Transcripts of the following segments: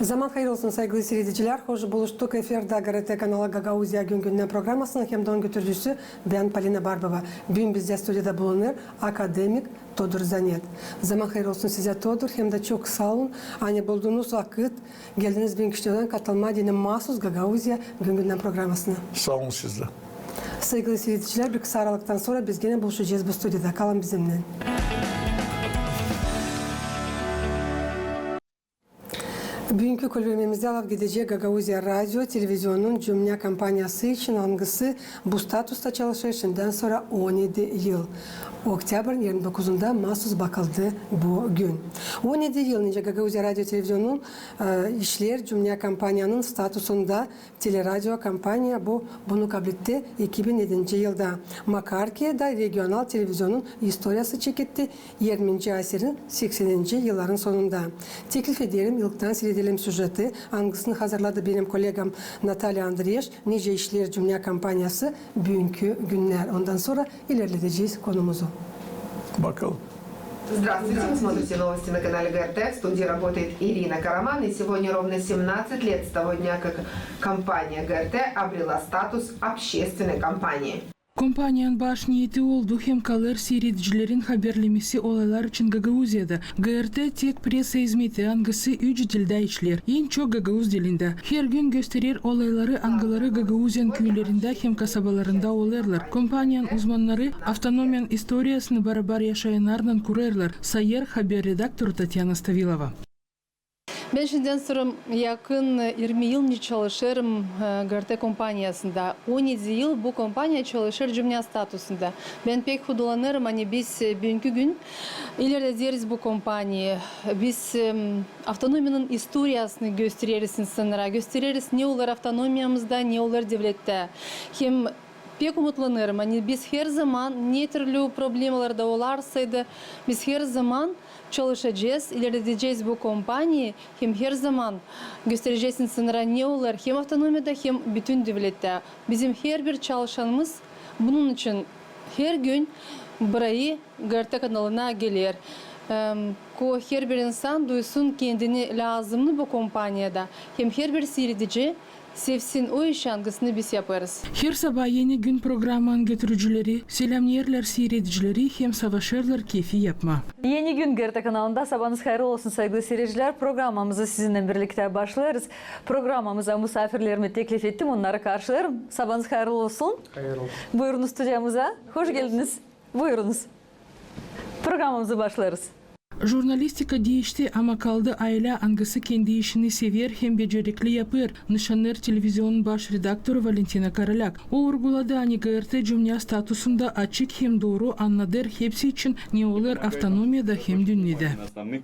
Zaman hayır olsun saygılı seyirciler. Hoş buluştuk. Efirde GRT kanalı Gagauzya Gün programmasının hem de götürücüsü ben Polina Barbova. Bugün bizde stüdyoda bulunur akademik Todor Zanet. Zaman hayır olsun size Todor. Hem de çok sağ olun. Hani bulduğunuz vakit geldiniz bin kişiden katılma dine mahsus Gagauzya Gün programmasına. Sağ olun siz de. Saygılı seyirciler bir kısa aralıktan sonra biz gene buluşacağız bu stüdyoda. Kalın bizimle. Bugünkü kulübümüzde alıp gidecek Gagauzya Radyo, Televizyonun cümle kampanyası için hangisi bu statusta çalışır şimdiden sonra 17 yıl. Oktyabrın 29'unda mahsus bakıldı bu gün. 17 yıl önce Gagauzya Radyo Televizyonun işler cümle kampanyanın statusunda teleradyo kampanya bunu kabul etti 2007 yılda. Makarkiye'de regional televizyonun historiası çekildi 20. asırın 80. yılların sonunda. Teklif ederim yıldan seyredelim süjeti. Hangisini hazırladı benim kolegam Natalya Andreyeş. Nice işler cümle kampanyası bugünkü günler. Ondan sonra ilerleteceğiz konumuzu. Bakalım. Здравствуйте, вы смотрите новости на канале ГРТ. В студии работает Ирина Караман. И сегодня ровно 17 лет с того дня, как компания ГРТ обрела статус общественной компании. Компанияның баш ниети oldu hem kalır seyredicilerin haberlemesi olaylar için Gagauziyada. GRT tek presa hizmeti hangisi 3 dilde işler. En çok Gagauz dilinde. Her gün gösterir olayları angaları Gagauzyan köylerinde hem kasabalarında olarlar. Kompaniyanın uzmanları автономияның istoriyasını beraber yaşayanlardan kurarlar. Sayar haber redaktoru Tatyana Stavilova. Ben şimdiden sonra yakın 20 yıl çalışırım GRT kompanyasında. 17 yıl bu kompanya çalışır cümle statusunda. Ben pek hudulanırım. Hani biz bugünkü gün ilerleriz bu kompanyayı. Biz avtonomiyanın historiasını gösteririz insanlara. Gösteririz ne olur avtonomiyamızda, ne olur devlette. Hem pek umutlanırım. Hani biz her zaman ne türlü problemler olarsaydı biz her zaman çalışacağız, ilerleteceğiz bu kompanyayı. Hem her zaman göstereceğiz insanlara ne olur hem avtonomiyada hem bütün devlette. Bizim her bir çalışanımız bunun için her gün burayı GRT kanalına gelir. Her bir insan duysun kendini lazımlı bu kompanyada. Hem her bir seyredici sevsin o iş hangisini biz yaparız. Her sabah yeni gün programının götürücüleri, selamlayırlar seyredicileri hem savaşırlar keyfi yapma. Yeni gün GRT kanalında sabahınız hayırlı olsun sevgili seyirciler. Programımızı sizinle birlikte başlarız. Programımıza misafirlerimi teklif ettim. Onları karşılarım. Sabahınız hayırlı olsun. Hayırlı olsun. Buyurunuz stüdyomuza. Hoş geldiniz. Buyurunuz. Programımızı başlarız. Jurnalistika değişti ama kaldı aile hangisi kendi işini sever hem becerikli yapır. Nişanlar Televizyonun baş redaktörü Valentina Karalak. O vurguladı hani GRT cümle statusunda açık hem doğru anladır. Hepsi için ne olur автономияда hem dünyada.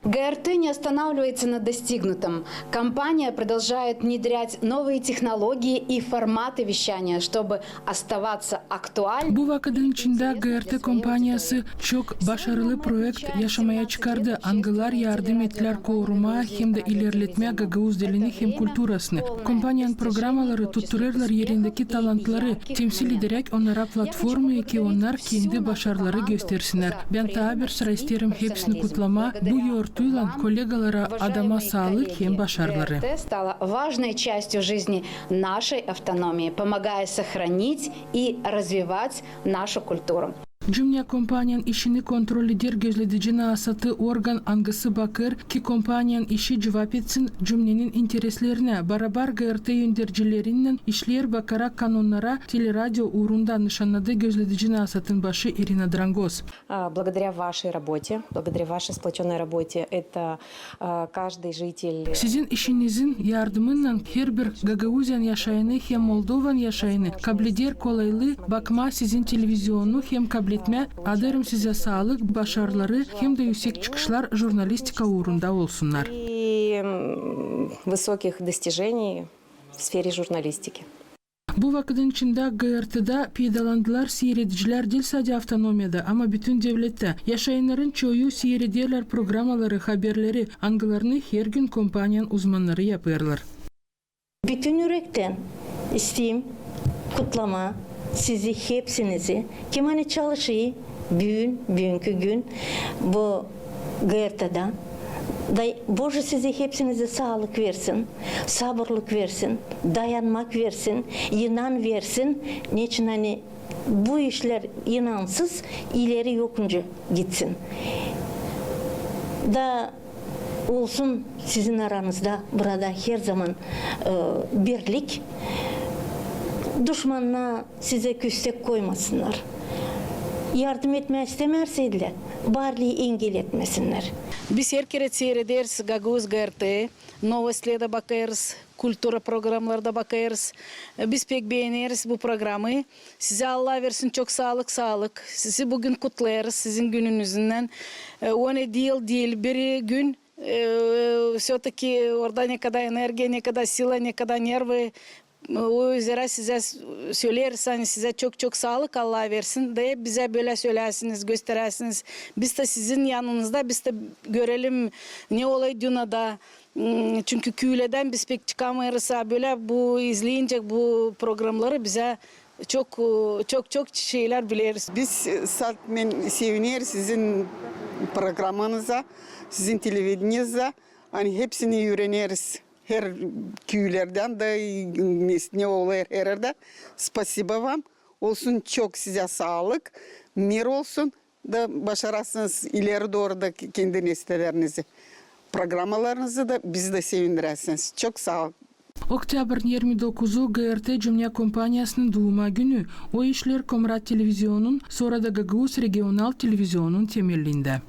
ГРТ не останавливается на достигнутом. Компания продолжает внедрять новые технологии и форматы вещания, чтобы оставаться актуальной. Bu vakıdın içinde GRT kompanyası çok başarılı projekt yaşamaya çıkardı. Angılar yardım ettiler koruma hem de ilerletmeye Gagauz dilini hem kulturasını. Kompanyanın programaları tuttururlar yerindeki talantları temsil ederek onlara platformu ki onlar kendi başarıları göstersinler. Ben tabi sıra isterim hepsini kutlama. Bu yortuyla kolegalara adama sağlık hem başarıları. ГРТ стала важной частью жизни нашей автономии, помогая сохранить и развивать нашу культуру. Cümle kompanyanın işini kontrol eder gözledici nasatı organ hangisi bakır ki kompanyanın işi cevap etsin cümlenin intereslerine. Beraber GRT yöndericilerinden işler bakarak kanunlara teleradyo uğrunda nişanladı gözledici nasatın başı Irina Drangoz. Благодаря вашей работе, благодаря вашей сплоченной работе, это каждый житель... Sizin işinizin yardımıyla her bir Gagauzyan yaşayanı hem Moldovan yaşayanı kabul eder kolaylı bakma sizin televizyonu hem kabul etme, adarım size sağlık, başarıları hem de yüksek çıkışlar jurnalistika uğrunda olsunlar. И высоких достижений в сфере журналистики. Bu vakıdın içinde GRT'da peydalandılar seyrediciler değil sadece avtonomiyada ama bütün devlette. Yaşayanların çoğu seyrederler programaları, haberleri, angılarını her gün kompanyanın uzmanları yapıyorlar. Bütün yürekten isteğim, kutlama, sizi hepsinizi kim hani çalışıyı bugünkü gün bu GRT'da Bože size hepsinize sağlık versin, sabırlık versin, dayanmak versin, inan versin. Niçin hani bu işler inansız ileri yokunca gitsin. Da olsun sizin aranızda burada her zaman birlik. Düşmanına size küstek koymasınlar. Yardım etme istemerseydiler, bari engel etmesinler. Biz her kere seyrederiz Gagavuz GRT, новостlara da bakarız, kültüra programlarda bakarız. Biz pek beğeniriz bu programı. Size Allah versin çok sağlık. Sizi bugün kutlarız sizin gününüzden. 17 yıl değil, bir gün все-таки orada ne kadar enerji, ne kadar sila, ne kadar nervi. O yüzden size söyleriz, hani size çok sağlık Allah versin de bize böyle söylersiniz, gösterirsiniz. Biz de sizin yanınızda, biz de görelim ne olay dünyada. Çünkü köyleden biz pek çıkamıyoruz. Böyle bu izleyince bu programları bize çok şeyler biliriz. Biz seviniyoruz sizin programınıza, sizin televizyonunuzda. Hani hepsini öğreniyoruz. Her köylerden de ne oluyor her yerde. Spasiba вам. Olsun çok size sağlık. Mir olsun da başarasınız ileri doğru da kendi nesnelerinizi. Programmalarınızı da biz de sevindirirsiniz. Çok sağ olun. Oktyabrın 29'u GRT Cümle Kompanyası'nın doğuma günü. O işler Komrat Televizyonu'nun sonra da Gagavuz Regional Televizyonu'nun temelinde.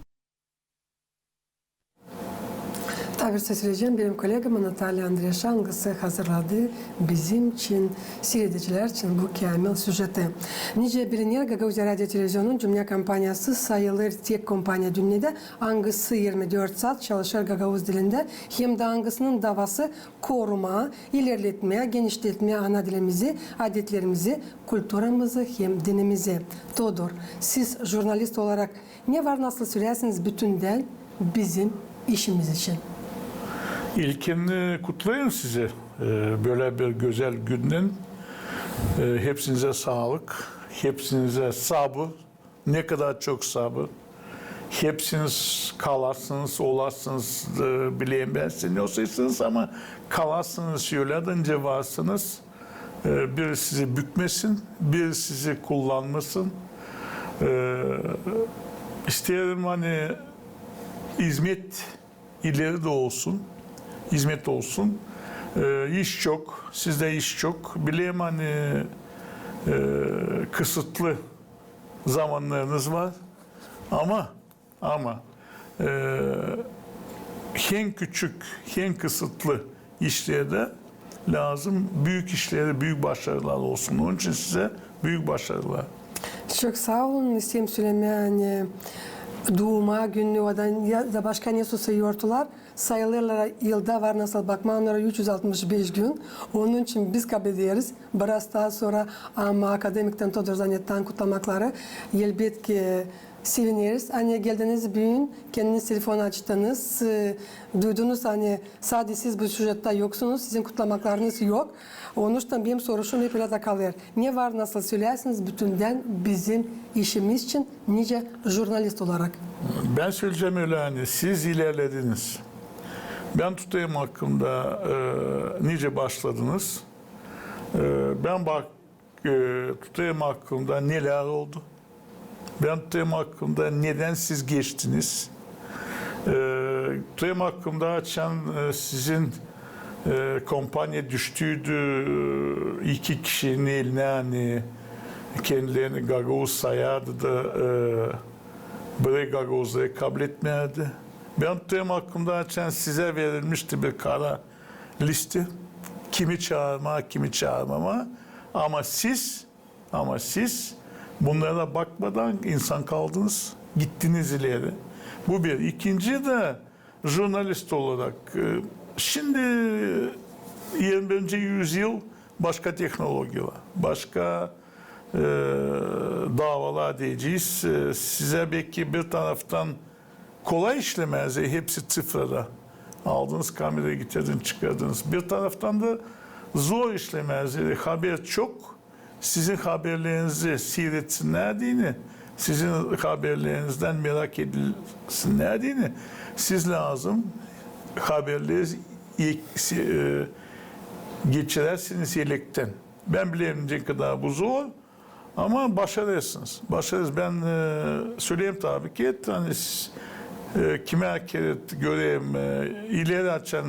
Tabir seçileceğim benim kolegam Natalya Andreşangısı hazırladı bizim için, seyrediciler için bu kamil süjeti. Nice bilinir Gagavuz Radyo Televizyonu'nun Cümle Kampanyası sayılır tek kompanya dünyada. Angısı 24 saat çalışır Gagavuz dilinde. Hem de angısının davası koruma, ilerletmeye, genişletmeye ana dilimizi, adetlerimizi, kültürümüzü hem dinimizi. Todor, siz jurnalist olarak ne var nasıl söylersiniz bütünden bizim işimiz için? İlkin kutlayın sizi. Böyle bir güzel günden. Hepsinize sağlık, hepsinize sabır. Ne kadar çok sabır. Hepsiniz kalarsınız, olarsınız, bileyim ben siz ne olsaysınız ama kalarsınız, şöyle varsınız. Bir sizi bükmesin, bir sizi kullanmasın. İsterim hani hizmet ileri de olsun, hizmet olsun. İş çok, sizde iş çok. Bileyim hani kısıtlı zamanlarınız var. Ama hem küçük, hem kısıtlı işlerde lazım. Büyük işlerde büyük başarılar olsun. Onun için size büyük başarılar. Çok sağ olun. İsteyim söylemeye hani doğuma günü ya da başka ne sayıyordular. Sayılarla yılda var nasıl bakma onlara 365 gün. Onun için biz kabul ediyoruz. Biraz daha sonra ama akademikten Todor Zanet'ten kutlamakları elbette seviniyoruz. Hani geldiniz bugün, kendiniz telefon açtınız, duydunuz hani sadece siz bu sujette yoksunuz, sizin kutlamaklarınız yok. Onun için benim soruşum hep öyle kalır. Ne var nasıl söylersiniz bütünden bizim işimiz için nice jurnalist olarak? Ben söyleyeceğim öyle hani siz ilerlediniz. Ben tutayım hakkında nice başladınız. Ben tutayım hakkında neler oldu. Ben tutayım hakkında neden siz geçtiniz. Tutayım hakkında açan sizin kompanya düştüydü. İki kişinin eline hani kendilerini Gagavuz sayardı da burayı Gagavuz'ları kabul etmeyerdi. Ben tutayım hakkında açan size verilmişti bir kara liste. Kimi çağırma, kimi çağırmama. Ama siz bunlara bakmadan insan kaldınız, gittiniz ileri. Bu bir. İkinci de jurnalist olarak şimdi 21. yüzyıl başka teknoloji var, başka davalar diyeceğiz. Size belki bir taraftan kolay işlemez, hepsi sıfıra. Aldınız kamerayı getirdiniz, çıkardınız. Bir taraftan da zor işlemez, haber çok. Sizin haberlerinizi seyretsinler diyeni, sizin haberlerinizden merak edilsinler diyeni, siz lazım haberleri geçirersiniz yelekten. Ben bilemeyecek kadar bu zor ama başarırsınız. Başarırız. Ben söyleyeyim tabii ki hani kime keret göreyim ileri açan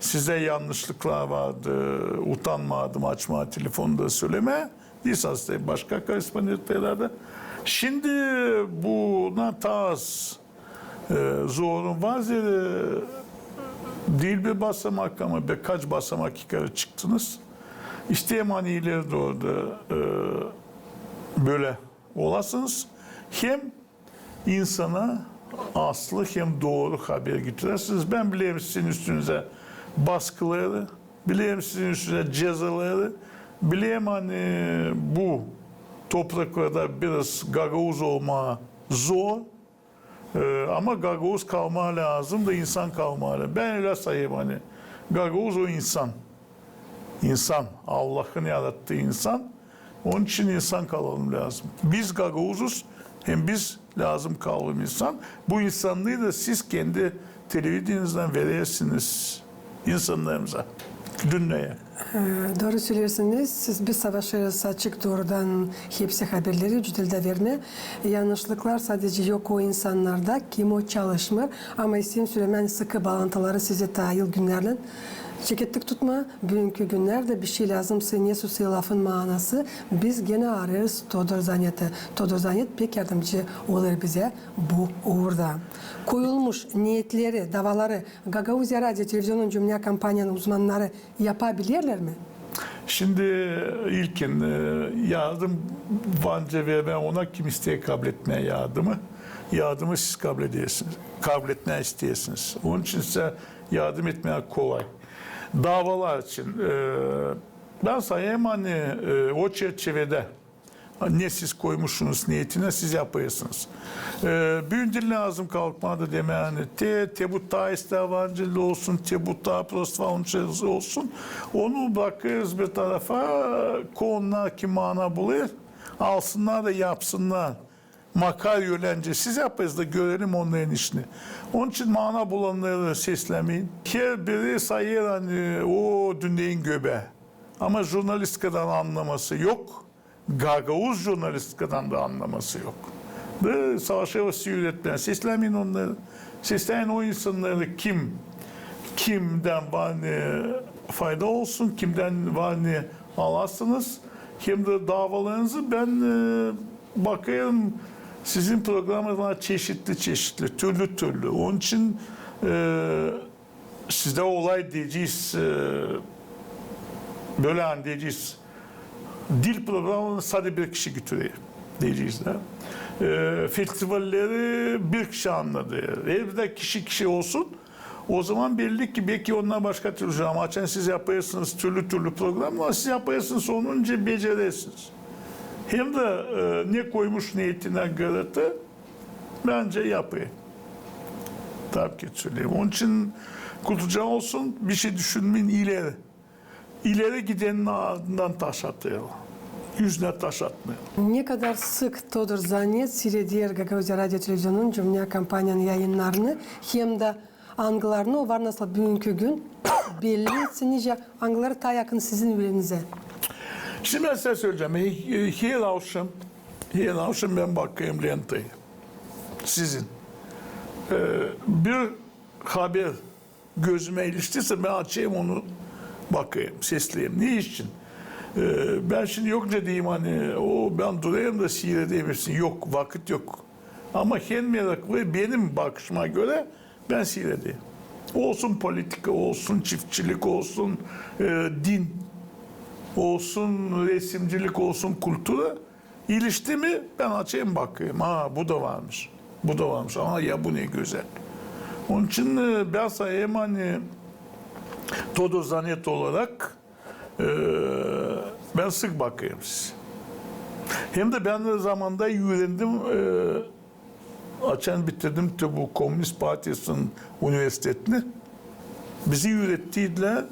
size yanlışlıklar vardı, utanmadım açma telefonda söyleme. Lisans da başka korespondentlerlerde. Şimdi buna tarz zorun var değil bir basamak ama birkaç basamak yukarı çıktınız. İsteyem hani ileri doğru da böyle olasınız. Hem insana aslı hem doğru haber getirirsiniz. Ben bileyim sizin üstünüze baskıları, bileyim sizin üstünüze cezaları, bileyim hani bu topraklarda biraz gagavuz olma zor. Ama gagavuz kalma lazım da insan kalmalı. Ben öyle sayayım hani. Gagavuz o insan. İnsan. Allah'ın yarattığı insan. Onun için insan kalalım lazım. Biz gagavuzuz. Hem biz lazım kalalım insan. Bu insanlığı da siz kendi televizyonunuzdan verirsiniz insanlarımıza. Dünyaya. Doğru söylüyorsunuz. Siz biz savaşırız açık doğrudan hepsi haberleri cüdelde verme. Yanlışlıklar sadece yok o insanlarda. Kim o çalışmır. Ama isim söylemen sıkı bağlantıları size tayıl günlerle çeketlik tutma. Bugünkü günlerde bir şey lazımsa ne susuyor lafın manası. Biz gene ararız Todor Zanyet'i. Todor Zanyet pek yardımcı olur bize bu uğurda. Koyulmuş niyetleri, davaları Gagauzya Radyo Televizyonun Cümle Kampanyanın uzmanları yapabilirler mi? Şimdi ilkin yardım Vanca ve ben ona kim isteye kabul etmeye yardımı siz kabul ediyorsunuz. Kabul etmeye istiyorsunuz. Onun için size yardım etmeye kolay. Davalar için ben sayayım hani o çerçevede ne siz koymuşsunuz niyetine siz yapıyorsunuz. Büyündür lazım kalkmadı deme yani tebutta istavancılı olsun, tebutta prostavancılı olsun. Onu bırakırız bir tarafa, konular ki mana bulur, alsınlar da yapsınlar. Makar yönlence siz yaparız da görelim onların işini. Onun için mana bulanları seslemeyin. Her biri sayır hani o dünyanın göbeği. Ama jurnalistikadan anlaması yok. Gagavuz jurnalistikadan da anlaması yok. De savaşa vasıya üretmeyen. Seslemeyin onları. Sesleyin o insanları kimden var ne fayda olsun, kimden var ne alasınız. Hem de davalarınızı ben bakayım sizin programlar çeşitli, türlü. Onun için sizde olay diyeceğiz, böyle hani diyeceğiz, dil programını sadece bir kişi götürüyor diyeceğiz de. Festivalleri bir kişi anladı. Evde kişi olsun. O zaman belli ki belki onlar başka türlü ama açan siz yapıyorsunuz türlü programlar, siz yapıyorsunuz sonunca becerirsiniz. Hem de ne koymuş niyetine göre de bence yapıyor. Tabii ki söyleyeyim. Onun için kulacağı olsun bir şey düşünmeyin ileri. İleri gidenin ardından taş atıyor. Yüzüne taş atmıyor. Ne kadar sık Todor Zanyet seyrediyor Gagauzya Radyo Televizyonu'nun Cümle Kampanyanın yayınlarını hem de angılarını o var nasıl bugünkü gün belli nice angıları daha yakın sizin ülkenize. Şimdi ben size söyleyeceğim. Her akşam ben bakayım lentayı. Sizin. Bir haber gözüme iliştiyse ben açayım onu bakayım, sesleyeyim. Ne için? Ben şimdi yokça diyeyim hani ben durayım da seyredeyim. Yok, vakit yok. Ama hem meraklı benim bakışıma göre ben seyredeyim. Olsun politika, olsun çiftçilik, olsun din, olsun resimcilik, olsun kültürü ilişti mi ben açayım bakayım. Bu da varmış. Bu da varmış. Ya bu ne güzel. Onun için ben sayayım hani Todor Zanyet olarak ben sık bakayım size. Hem de ben de zamanda öğrendim açan bitirdim bu Komünist Partisi'nin üniversitesini. Bizi öğrettiler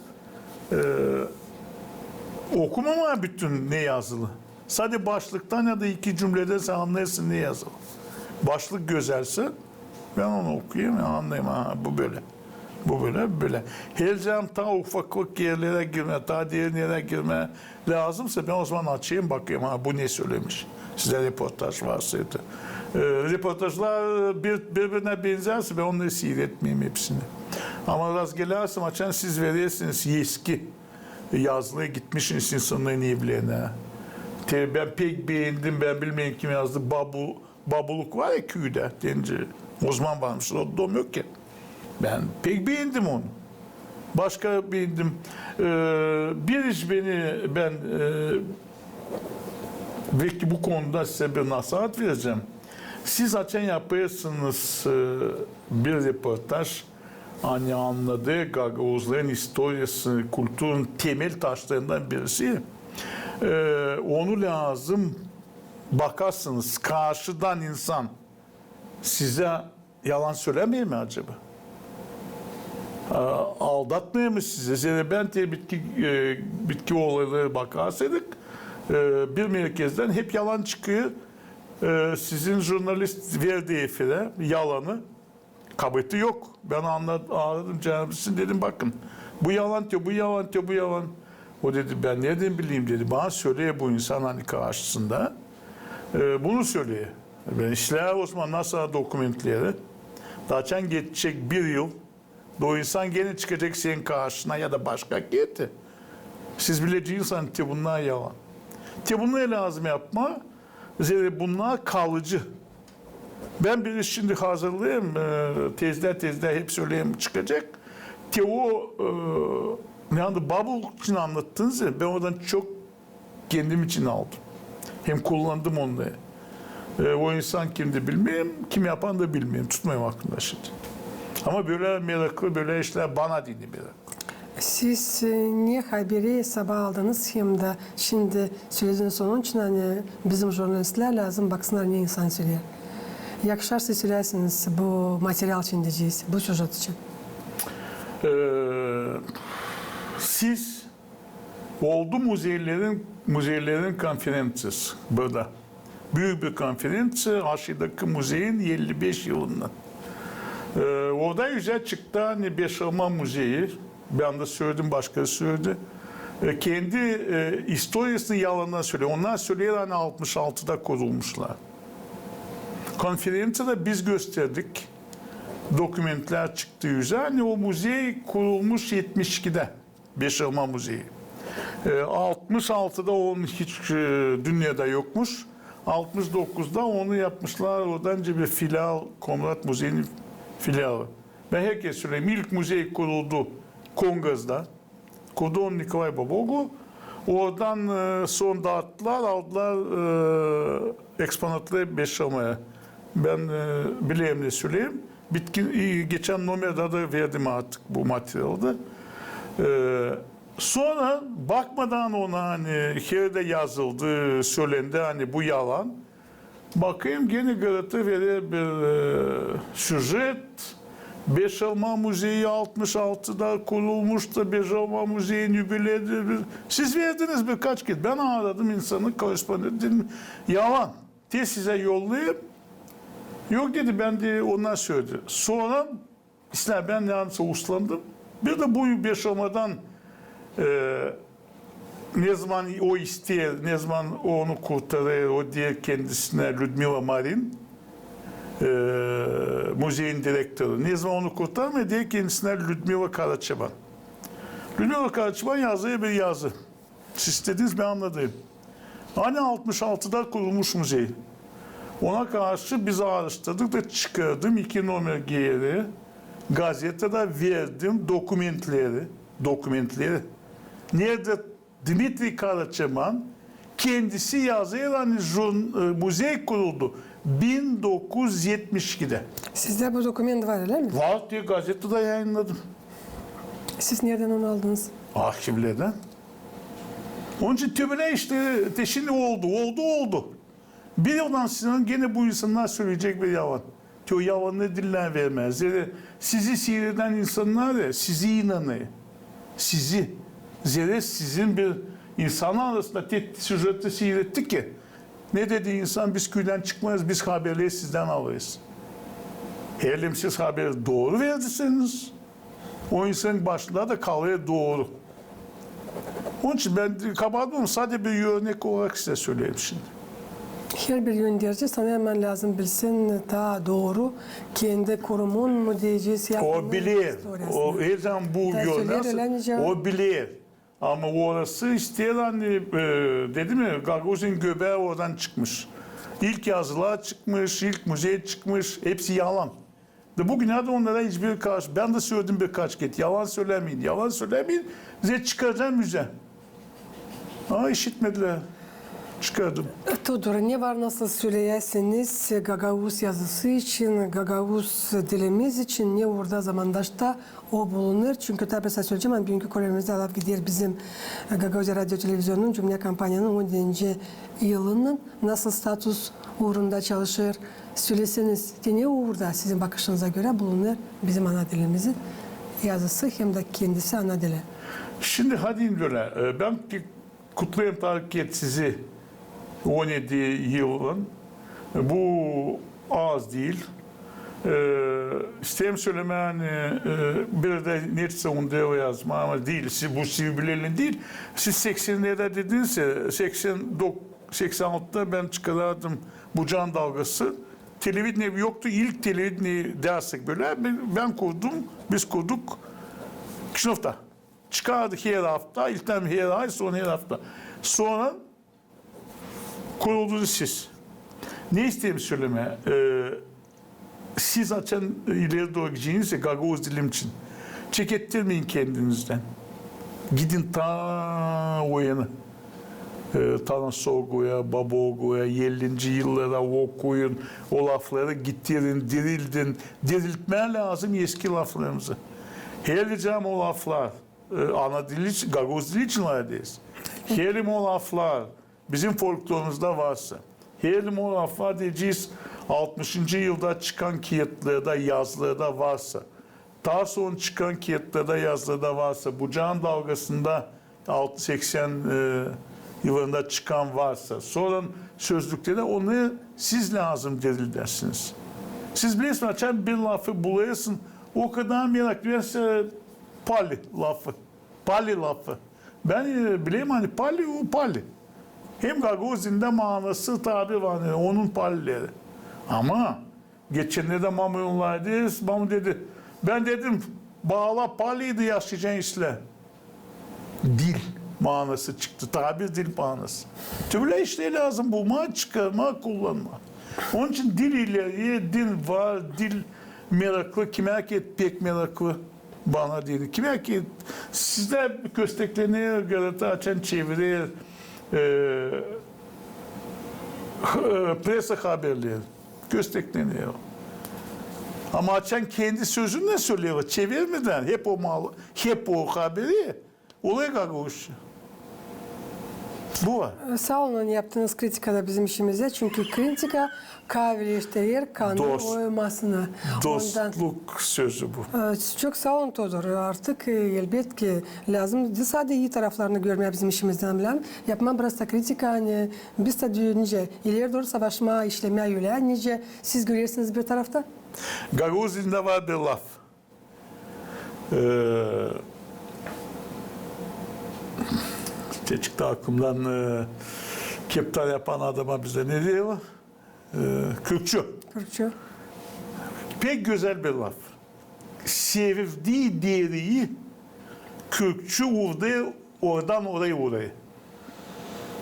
okumama bütün ne yazılı. Sadece başlıktan ya da iki cümlede sen anlarsın ne yazılı. Başlık güzelse ben onu okuyayım anlayayım bu böyle. Bu böyle. Her zaman ta ufaklık yerlere girme, ta diğer yere girme lazımsa ben o zaman açayım bakayım ha bu ne söylemiş. Size reportaj varsaydı. Reportajlar birbirine benzerse ben onları seyretmeyeyim hepsini. Ama rastgele açan siz verirsiniz eski yazılıya gitmişsiniz insanların evlerine. Ben pek beğendim, ben bilmeyen kim yazdı. Babuluk var ya köyde deyince. Uzman varmış, o dom yok ki. Ben pek beğendim onu. Başka beğendim. Bir iş ben belki bu konuda size bir nasihat vereceğim. Siz açan yaparsınız bir reportaj, hani anladığı Gagavuzların historiası, kültürün temel taşlarından birisi. Onu lazım bakarsınız. Karşıdan insan size yalan söylemiyor mu acaba? Aldatmıyor mu size? Ben de bitki olayları bakarsaydık bir merkezden hep yalan çıkıyor. Sizin jurnalist verdiği efire yalanı kabahati yok. Ben anladım canımsın dedim bakın. Bu yalan diyor, bu yalan diyor, bu yalan. O dedi ben nereden bileyim dedi. Bana söylüyor bu insan hani karşısında. Bunu söylüyor. Ben işler Osman nasıl dokumentleri. Daçan geçecek bir yıl. O insan gene çıkacak senin karşına ya da başka gitti. Siz bileceğiniz hani bunlar yalan. Bunlar lazım yapma. Bunlar kalıcı. Ben bir iş şimdi hazırlayayım. Tezler hep söyleyeyim çıkacak. O yani Bubble için anlattınız ya ben oradan çok kendim için aldım. Hem kullandım onu da. O insan kimdi bilmiyorum. Kim yapan da bilmiyorum. Tutmayayım aklımda şimdi. Ama böyle meraklı böyle işler bana dini merak. Siz niye haberi sabah aldınız hem de şimdi söylediğiniz onun için hani bizim jurnalistler lazım baksınlar ne insan söylüyor. Yakışarsa söylersiniz bu materyal için diyeceğiz, bu süjet için. Siz oldu muzeylerin konferansı burada. Büyük bir konferans aşağıdaki muzeyin 55 yılından. Orada güzel çıktı hani Beşalma Müzeyi. Ben de söyledim, başkası söyledi. Kendi historisini yalandan söylüyor. Onlar söylüyor hani 66'da kurulmuşlar. Konferansı da biz gösterdik. Dokumentler çıktı yüze. Hani o müze kurulmuş 72'de. Beşalma Müzeyi. 66'da onun hiç dünyada yokmuş. 69'da onu yapmışlar. Oradan bir filial, Komrat Müzeyi'nin filialı. Ben herkes söyleyeyim. İlk müze kuruldu Kongaz'da. Kurdu onu Nikolay Babogu. Oradan son dağıttılar, aldılar eksponatları Beşama'ya. Ben bileyim ne söyleyeyim. Geçen numarada da verdim artık bu materyalda. Sonra bakmadan ona hani yerde yazıldı, söylendi hani bu yalan. Bakayım gene Galata verir bir süjet. Beşalma Müzeyi 66'da kurulmuştu. Beşalma Müzeyi'nin yübileydi. Siz verdiniz birkaç kez. Ben aradım insanı, korespondent dedim. Yalan. Size yollayayım. Yok dedi ben de onlar söyledi. Sonra İslam ben yalnızca uslandım. Bir de bu Beşalma'dan ne zaman o ister, ne zaman onu kurtarır, o diye kendisine Ludmila Marin, müzeyin direktörü. Ne zaman onu kurtarmıyor diye kendisine Ludmila Karaçaban. Ludmila Karaçaban yazdığı bir yazı. Siz istediniz ben anladım. Hani 66'da kurulmuş müze. Ona karşı biz araştırdık da çıkardım 2 numara geri. Gazetede verdim dokumentleri. Nerede Dmitri Karaçaman kendisi yazıyor hani müze kuruldu 1972'de. Sizde bu dokument var öyle mi? Var diye gazetede yayınladım. Siz nereden onu aldınız? Arşivlerden. Onun için tümüne işte şimdi oldu. Bir yıldan sonra gene bu insanlar söyleyecek bir yalan. O yalanı diller vermez. Yani sizi seyreden insanlar ya sizi inanıyor. Sizin bir insan arasında süjeti seyrettik ki ne dedi insan biz köyden çıkmayız biz haberleri sizden alırız. Eğer siz haberi doğru verdiyseniz O insanın başında da kalıyor doğru. Onun için ben kabardım, sadece bir örnek olarak size söyleyeyim şimdi. Her bir yönderici sana hemen lazım bilsin daha doğru kendi kurumun mu diyeceğiz. O bilir. O her zaman bu yönler. O bilir. Ama orası isteyen hani dedi mi Gagosi'nin göbeği oradan çıkmış. İlk yazılar çıkmış, ilk müze çıkmış. Hepsi yalan. Bugünlerde onlara hiçbir karşı. Ben de söyledim birkaç kez. Yalan söylemeyin, yalan söylemeyin. Size çıkaracağım müze. Ama işitmediler. Çıkardım. Todor, ne var nasıl söyleyesiniz Gagavuz yazısı için, Gagavuz dilimiz için ne orada zamandaşta o bulunur. Çünkü tabi size söyleyeceğim, ben bugünkü kolejimizde alıp gider bizim Gagavuz Radyo Televizyonu'nun Cumhuriyet Kampanyanın 10. yılının nasıl status uğrunda çalışır söyleseniz. Ne uğurda sizin bakışınıza göre bulunur bizim ana dilimizin yazısı hem de kendisi ana dili. Şimdi hadi böyle ben kutlayayım Tarık sizi 17 yılın. Bu az değil. İsteyim söyleme hani bir de netse onda yazma ama değil. Siz bu sivrilerin değil. Siz 80'lerde dediniz ya 86'da ben çıkardım bu can dalgası. Televizyon yoktu. İlk televizyon dersek böyle ben kurdum. Biz kurduk. Sınıfta. Çıkardık her hafta. İlkten her ay sonra her hafta. Sonra kuruldunuz siz. Ne isteyeyim söyleme? Siz açan ileri doğru gideceğinizse Gagavuz dilim için. Çekettirmeyin kendinizden. Gidin ta o yana. Tanasogo'ya, Babogo'ya, 50. yıllara okuyun. O lafları getirin, dirildin. Diriltmeye lazım eski laflarımızı. Her ricam o laflar. Ana dili için, Gagavuz dili için neredeyiz? Herim o laflar bizim folklorumuzda varsa. Herim o laflar diyeceğiz 60. yılda çıkan kağıtlarda, yazılarda varsa. Daha sonra çıkan kağıtlarda, yazılarda varsa. Bu can dalgasında 80 yılında çıkan varsa. Sonra sözlükte onu siz lazım dedil dersiniz. Siz bilirsiniz açan bir lafı buluyorsun. O kadar merak duyarsa pali lafı. Pali lafı. Ben bileyim hani pali o pali. Hem Gagavuz'un manası tabi var. Yani onun palileri. Ama geçenlerde Mamu dedi. Ben dedim bağla paliydi yaşayacaksın işle. Dil manası çıktı. Tabir dil manası. Böyle işte lazım bulma, çıkarma, kullanma. Onun için dil ileriye dil var, dil meraklı. Kime ki pek meraklı bana değil. Kime ki sizler kösteklerini gazete açan çevirir, presa haberleri köstekleniyor. Ama açan kendi sözünle söylüyor. Çevirmeden hep o mal, hep o haberi olay Gagavuz. Bu var. Sağ olun yaptığınız kritikada bizim işimize. Çünkü kritika kahveleştirir kanun oymasını. Dostluk sözü bu. Çok sağ olun Todor. Artık elbet ki lazım. Sadece iyi taraflarını görmeye bizim işimizden bilen. Yapma biraz da kritika hani biz de nice ileri doğru savaşma, işlemeye yönelik nice siz görüyorsunuz bir tarafta. Gagavuz'un var bir laf. Çıktı aklımdan keptar yapan adama bize ne diyor? Kürkçü. Kürkçü. Pek güzel bir laf. Sevdiği deriyi kürkçü vurdu oradan oraya oraya.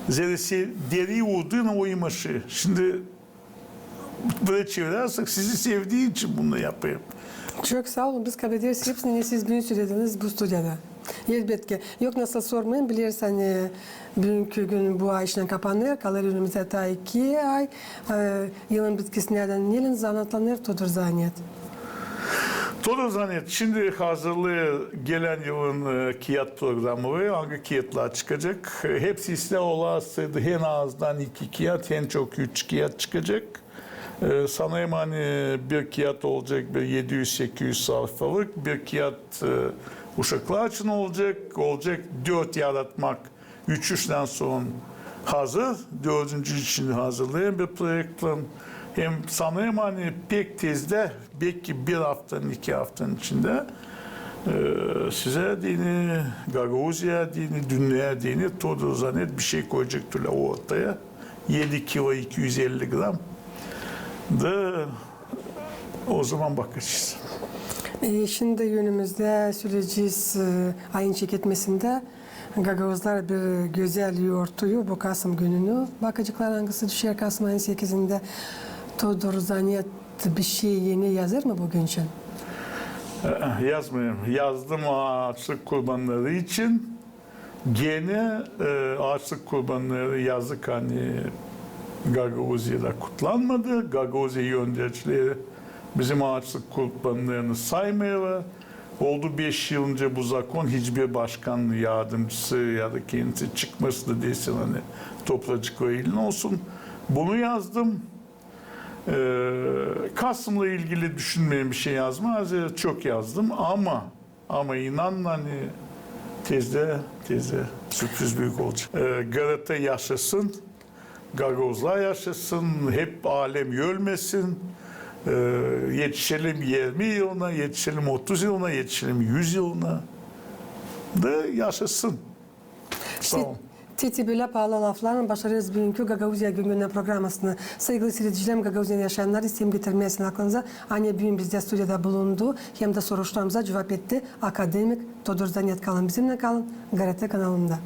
Zerresi deriyi vurduğuna o imaşı. Şimdi böyle çevirirsek sizi sevdiği için bunu yapayım. Çok sağ olun. Biz kabul ederiz. Hepsini siz bugün söylediniz bu stüdyoda. Elbette. Yok nasıl sormayın. Biliriz hani bugünkü gün bu ay işten kapanır. Kalır önümüzde ta 2 ay. Yılın bitkisinden yılın zanatlanır. Todor Zaniyet. Todor Zaniyet. Şimdi hazırlığı gelen yılın kağıt programı ve hangi kağıtlar çıkacak? Hepsi ise olasıydı. En azından 2 kağıt, en çok 3 kağıt çıkacak. Sanırım hani bir kağıt olacak, bir 700-800 sayfalık bir kağıt uşaklar için olacak. 4 yaratmak 3'ten sonra hazır. 4. için hazırlayan bir projektler. Hem sanırım hani pek tezde belki bir haftanın 2 haftanın içinde Size dini, Gagavuzya dini, dünya dini, todo zannet bir şey koyacaklar ortaya. 7 kilo 250 gram. Da o zaman bakacağız. Şimdi yönümüzde süreceğiz ayın çeketmesinde Gagavuzlar bir güzel yoğurtuyor bu Kasım gününü. Bakacaklar hangisi düşer Kasım ayın 8'inde. Todor zannet bir şey yeni yazır mı bugün için? Yazmıyorum. Yazdım ağaçlık kurbanları için. Gene ağaçlık kurbanları yazık hani Gagavuzya'da kutlanmadı. Gagavuzya yöneticileri bizim ağaçlık kurbanlarını saymıyorlar. Oldu 5 yıl önce bu zakon hiçbir başkan yardımcısı ya da kendisi çıkması da değilsin hani toplacık ve ilin olsun. Bunu yazdım. Kasım'la ilgili düşünmeyen bir şey yazma. Çok yazdım ama inan hani tezde sürpriz büyük olacak. Galata yaşasın, Gagavuzlar yaşasın, hep alem ölmesin. Yetişelim 20 yılına, yetişelim 30 yılına, yetişelim 100 yılına da yaşasın. Sağ olun. Titi böyle pahalı lafların başarırız bugünkü Gagavuzya gününe programısını. Saygılı seyircilerim, Gagavuzya'da yaşayanlar isim getirmesin aklınıza. Anne Büyün bizde stüdyoda bulundu. Hem de soruşturmamıza cevap etti. Akademik Todor Zannet kalın bizimle kalın. GRT kanalında.